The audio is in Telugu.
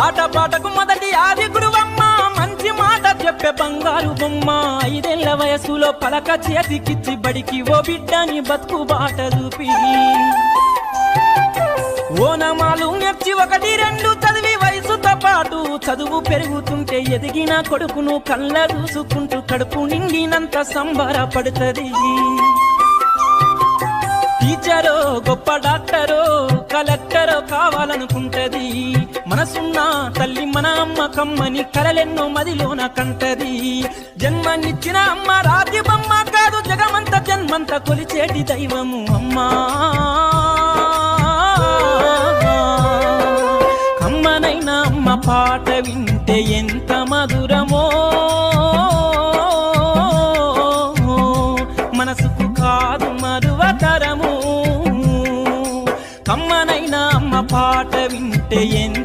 ఆటపాటకు మొదటి ఆది గురువమ్మ మంచి మాట చెప్పే బంగారు బొమ్మ 5 ఏళ్ల వయసులో పలక చేతికిచ్చి బడికి ఓ బిడ్డని బతుకు బాట చూపి ఓనమాలు నేర్చి 1, 2 చదివి వయసుతో పాటు చదువు పెరుగుతుంటే ఎదిగిన కొడుకును కళ్ళ చూసుకుంటూ కడుపు నిండినంత సంబరపడుతుంది టీచరో గొప్ప డాక్టరో కలెక్టరో కావాలనుకుంటది మనసున్న తల్లి మన అమ్మ కమ్మని కలలెన్నో మదిలోన కంటది జన్మనిచ్చిన అమ్మ రాజ్యమమ్మ కాదు జగమంత జన్మంత కొలిచేటి దైవము అమ్మా కమ్మనైనా అమ్మ పాట వింటే ఎంత మధురమో మనసుకు కాదు మరువతరము కమ్మనైనా అమ్మ పాట వింటే ఎంత